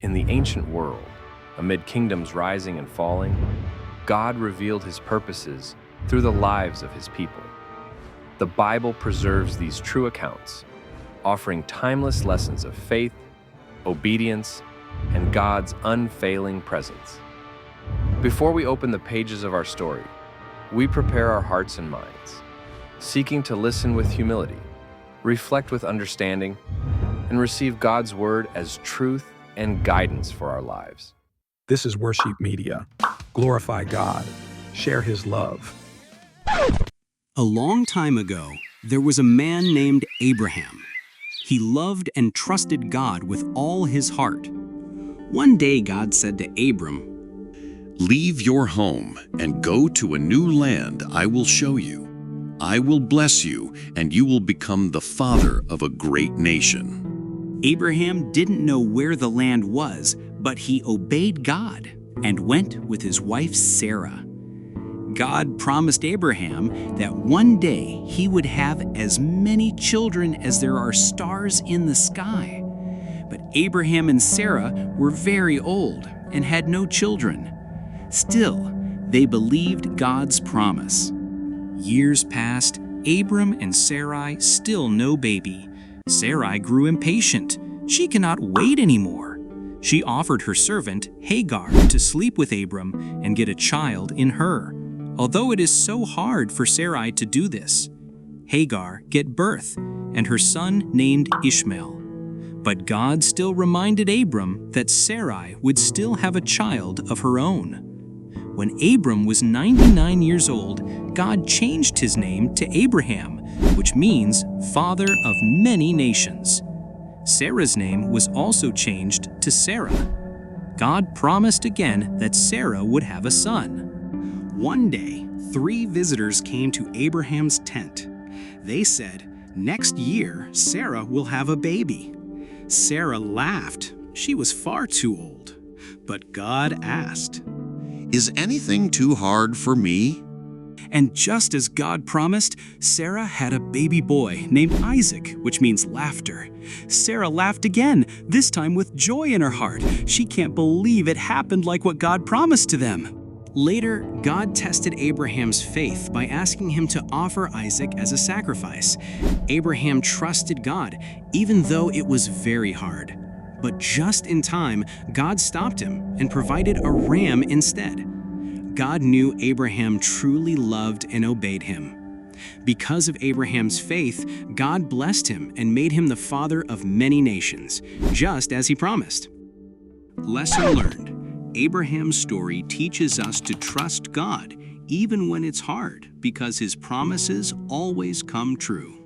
In the ancient world, amid kingdoms rising and falling, God revealed his purposes through the lives of his people. The Bible preserves these true accounts, offering timeless lessons of faith, obedience, and God's unfailing presence. Before we open the pages of our story, we prepare our hearts and minds, seeking to listen with humility, reflect with understanding, and receive God's word as truth and guidance for our lives. This is Worship Media. Glorify God. Share his love. A long time ago, there was a man named Abraham. He loved and trusted God with all his heart. One day God said to Abram, "Leave your home and go to a new land I will show you. I will bless you, and you will become the father of a great nation." Abraham didn't know where the land was, but he obeyed God and went with his wife Sarah. God promised Abraham that one day he would have as many children as there are stars in the sky. But Abraham and Sarah were very old and had no children. Still, they believed God's promise. Years passed, Abram and Sarai still no baby. Sarai grew impatient. She cannot wait anymore. She offered her servant, Hagar, to sleep with Abram and get a child in her. Although it is so hard for Sarai to do this, Hagar get birth, and her son named Ishmael. But God still reminded Abram that Sarai would still have a child of her own. When Abram was 99 years old, God changed his name to Abraham, which means father of many nations. Sarah's name was also changed to Sarah. God promised again that Sarah would have a son. One day, 3 visitors came to Abraham's tent. They said, "Next year, Sarah will have a baby." Sarah laughed. She was far too old. But God asked, "Is anything too hard for me?" And just as God promised, Sarah had a baby boy named Isaac, which means laughter. Sarah laughed again, this time with joy in her heart. She can't believe it happened like what God promised to them. Later, God tested Abraham's faith by asking him to offer Isaac as a sacrifice. Abraham trusted God, even though it was very hard. But just in time, God stopped him and provided a ram instead. God knew Abraham truly loved and obeyed him. Because of Abraham's faith, God blessed him and made him the father of many nations, just as he promised. Lesson learned. Abraham's story teaches us to trust God even when it's hard, because his promises always come true.